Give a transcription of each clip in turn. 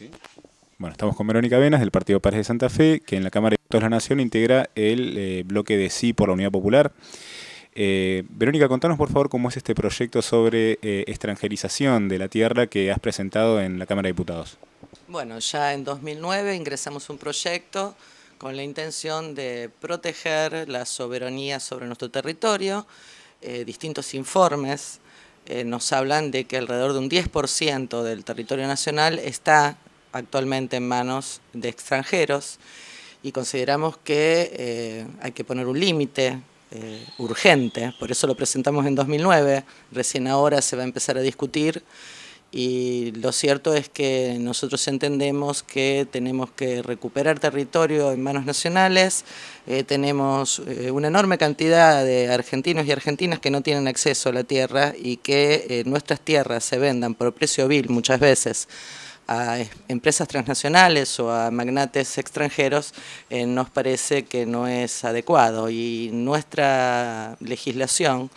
Sí. Bueno, estamos con Verónica Venas del Partido Pares de Santa Fe, que en la Cámara de Diputados de la Nación integra el bloque de Sí por la Unidad Popular. Verónica, contanos por favor cómo es este proyecto sobre extranjerización de la tierra que has presentado en la Cámara de Diputados. Bueno, ya en 2009 ingresamos un proyecto con la intención de proteger la soberanía sobre nuestro territorio. Distintos informes nos hablan de que alrededor de un 10% del territorio nacional está actualmente en manos de extranjeros y consideramos que hay que poner un límite urgente, por eso lo presentamos en 2009, recién ahora se va a empezar a discutir. Y lo cierto es que nosotros entendemos que tenemos que recuperar territorio en manos nacionales, tenemos una enorme cantidad de argentinos y argentinas que no tienen acceso a la tierra y que nuestras tierras se vendan por precio vil muchas veces a empresas transnacionales o a magnates extranjeros, nos parece que no es adecuado y nuestra legislación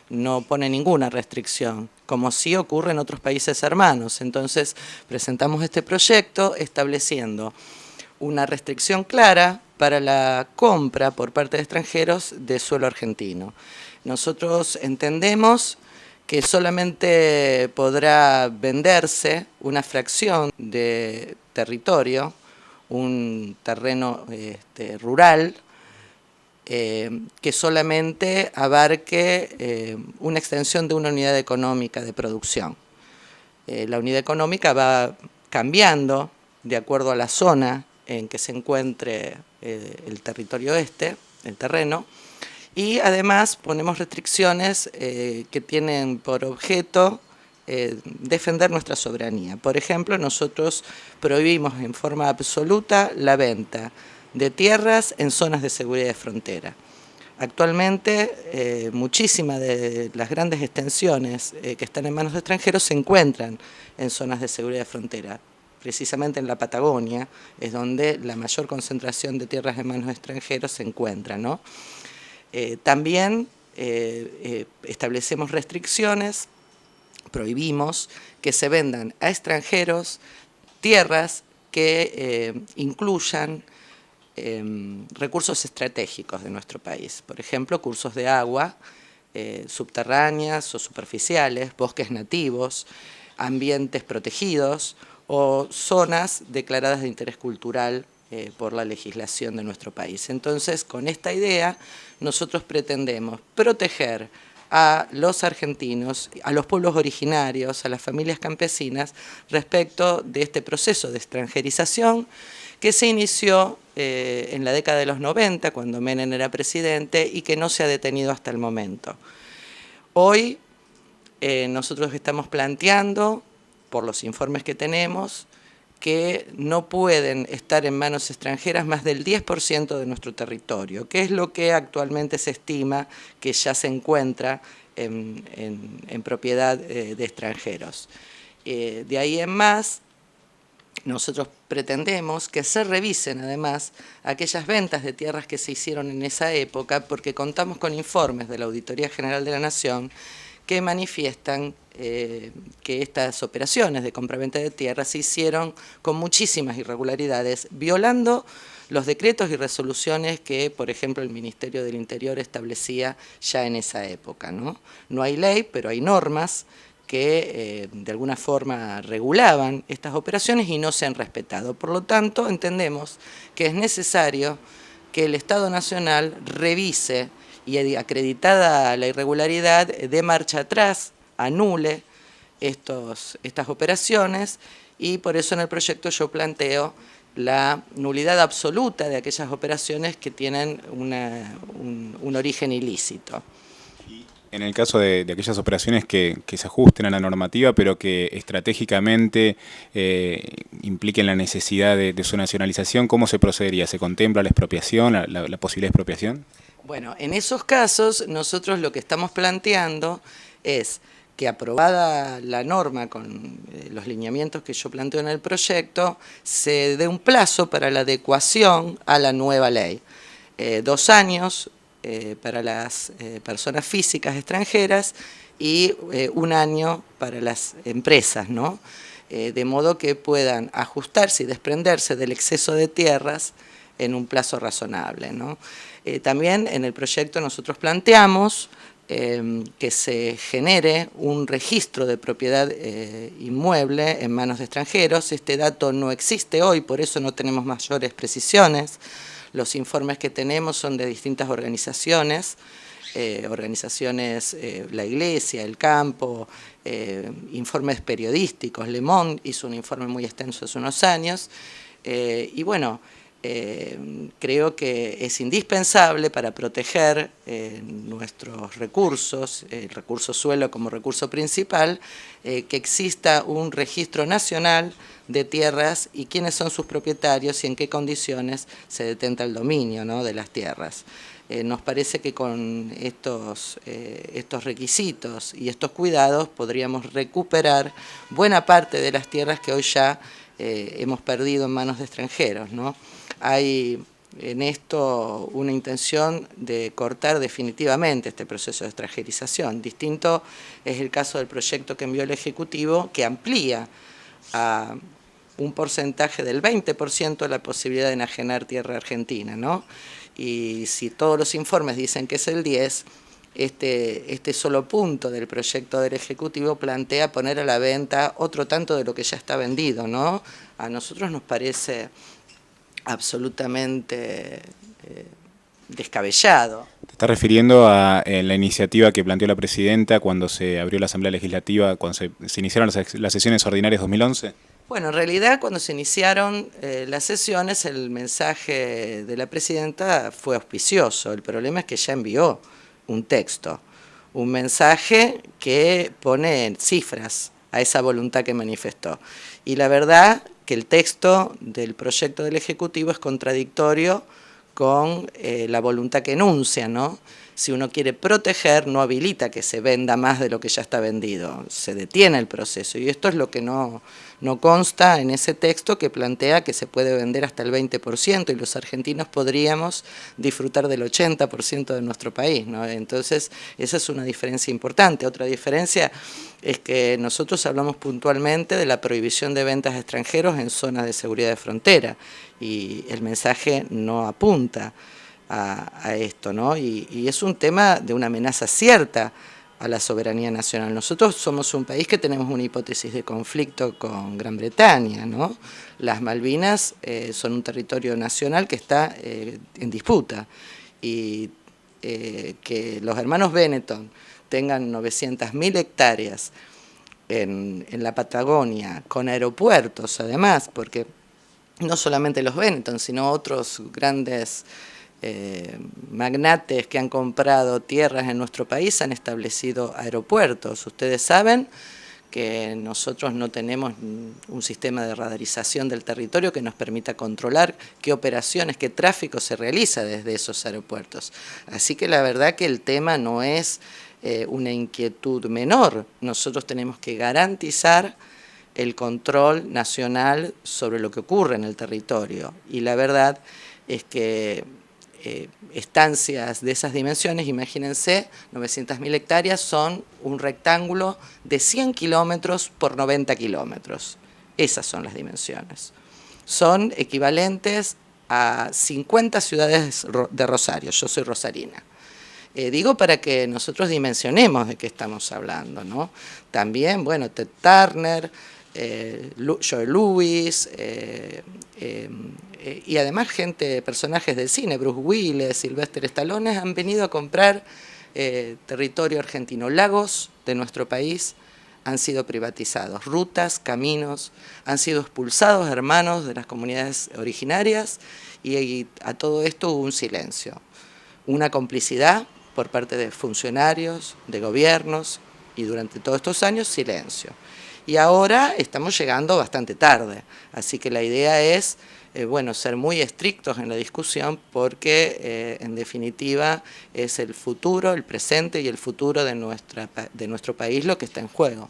no pone ninguna restricción, como sí ocurre en otros países hermanos. Entonces presentamos este proyecto estableciendo una restricción clara para la compra por parte de extranjeros de suelo argentino. Nosotros entendemos que solamente podrá venderse una fracción de territorio, un terreno rural, que solamente abarque una extensión de una unidad económica de producción. La unidad económica va cambiando de acuerdo a la zona en que se encuentre el territorio el terreno, y además ponemos restricciones que tienen por objeto defender nuestra soberanía. Por ejemplo, nosotros prohibimos en forma absoluta la venta de tierras en zonas de seguridad de frontera. Actualmente muchísimas de las grandes extensiones que están en manos de extranjeros se encuentran en zonas de seguridad de frontera. Precisamente en la Patagonia es donde la mayor concentración de tierras en manos de extranjeros se encuentra, ¿no? También establecemos restricciones, prohibimos que se vendan a extranjeros tierras que incluyan recursos estratégicos de nuestro país, por ejemplo, cursos de agua subterráneas o superficiales, bosques nativos, ambientes protegidos o zonas declaradas de interés cultural por la legislación de nuestro país. Entonces, con esta idea, nosotros pretendemos proteger a los argentinos, a los pueblos originarios, a las familias campesinas, respecto de este proceso de extranjerización que se inició en la década de los 90, cuando Menem era presidente, y que no se ha detenido hasta el momento. Hoy nosotros estamos planteando, por los informes que tenemos, que no pueden estar en manos extranjeras más del 10% de nuestro territorio, que es lo que actualmente se estima que ya se encuentra en propiedad de extranjeros. De ahí en más, nosotros pretendemos que se revisen además aquellas ventas de tierras que se hicieron en esa época, porque contamos con informes de la Auditoría General de la Nación que manifiestan que estas operaciones de compraventa de tierras se hicieron con muchísimas irregularidades, violando los decretos y resoluciones que, por ejemplo, el Ministerio del Interior establecía ya en esa época, ¿no? No hay ley, pero hay normas que de alguna forma regulaban estas operaciones y no se han respetado. Por lo tanto, entendemos que es necesario que el Estado Nacional revise y, acreditada la irregularidad, de marcha atrás, anule estas operaciones, y por eso en el proyecto yo planteo la nulidad absoluta de aquellas operaciones que tienen un origen ilícito. En el caso de aquellas operaciones que se ajusten a la normativa, pero que estratégicamente impliquen la necesidad de su nacionalización, ¿cómo se procedería? ¿Se contempla la expropiación, la posibilidad de expropiación? Bueno, en esos casos nosotros lo que estamos planteando es que, aprobada la norma con los lineamientos que yo planteo en el proyecto, se dé un plazo para la adecuación a la nueva ley. 2 años para las personas físicas extranjeras y 1 año para las empresas, ¿no? de modo que puedan ajustarse y desprenderse del exceso de tierras en un plazo razonable, ¿no? También en el proyecto nosotros planteamos que se genere un registro de propiedad inmueble en manos de extranjeros. Este dato no existe hoy, por eso no tenemos mayores precisiones. Los informes que tenemos son de distintas organizaciones, la Iglesia, el campo, informes periodísticos. Le Monde hizo un informe muy extenso hace unos años, y bueno, creo que es indispensable para proteger nuestros recursos, el recurso suelo como recurso principal, que exista un registro nacional de tierras y quiénes son sus propietarios y en qué condiciones se detenta el dominio, ¿no?, de las tierras. Nos parece que con estos requisitos y estos cuidados podríamos recuperar buena parte de las tierras que hoy ya hemos perdido en manos de extranjeros, ¿no? Hay en esto una intención de cortar definitivamente este proceso de extranjerización. Distinto es el caso del proyecto que envió el Ejecutivo, que amplía a un porcentaje del 20% la posibilidad de enajenar tierra argentina, ¿no? Y si todos los informes dicen que es el 10%, este solo punto del proyecto del Ejecutivo plantea poner a la venta otro tanto de lo que ya está vendido, ¿no? A nosotros nos parece absolutamente descabellado. ¿Te estás refiriendo a la iniciativa que planteó la Presidenta cuando se abrió la Asamblea Legislativa, cuando se iniciaron las sesiones ordinarias 2011? Bueno, en realidad cuando se iniciaron las sesiones el mensaje de la Presidenta fue auspicioso. El problema es que ya envió un texto, un mensaje que pone cifras a esa voluntad que manifestó. Y la verdad que el texto del proyecto del Ejecutivo es contradictorio con la voluntad que enuncia, ¿no? Si uno quiere proteger, no habilita que se venda más de lo que ya está vendido, se detiene el proceso. Y esto es lo que no consta en ese texto, que plantea que se puede vender hasta el 20% y los argentinos podríamos disfrutar del 80% de nuestro país, ¿no? Entonces, esa es una diferencia importante. Otra diferencia es que nosotros hablamos puntualmente de la prohibición de ventas a extranjeros en zonas de seguridad de frontera y el mensaje no apunta a esto, ¿no? Y es un tema de una amenaza cierta a la soberanía nacional. Nosotros somos un país que tenemos una hipótesis de conflicto con Gran Bretaña, ¿no? Las Malvinas son un territorio nacional que está en disputa y que los hermanos Benetton tengan 900.000 hectáreas en la Patagonia, con aeropuertos además, porque no solamente los Benetton, sino otros grandes magnates que han comprado tierras en nuestro país han establecido aeropuertos. Ustedes saben que nosotros no tenemos un sistema de radarización del territorio que nos permita controlar qué operaciones, qué tráfico se realiza desde esos aeropuertos. Así que la verdad que el tema no es una inquietud menor. Nosotros tenemos que garantizar el control nacional sobre lo que ocurre en el territorio. Y la verdad es que estancias de esas dimensiones, imagínense, 900.000 hectáreas son un rectángulo de 100 kilómetros por 90 kilómetros. Esas son las dimensiones. Son equivalentes a 50 ciudades de Rosario. Yo soy rosarina. Digo para que nosotros dimensionemos de qué estamos hablando, ¿no? También, bueno, Ted Turner, Joe Louis, y además personajes del cine, Bruce Willis, Sylvester Stallone, han venido a comprar territorio argentino. Lagos de nuestro país han sido privatizados, rutas, caminos, han sido expulsados hermanos de las comunidades originarias y a todo esto hubo un silencio, una complicidad por parte de funcionarios, de gobiernos y durante todos estos años silencio. Y ahora estamos llegando bastante tarde, así que la idea es bueno, ser muy estrictos en la discusión porque en definitiva es el futuro, el presente y el futuro de nuestro país lo que está en juego.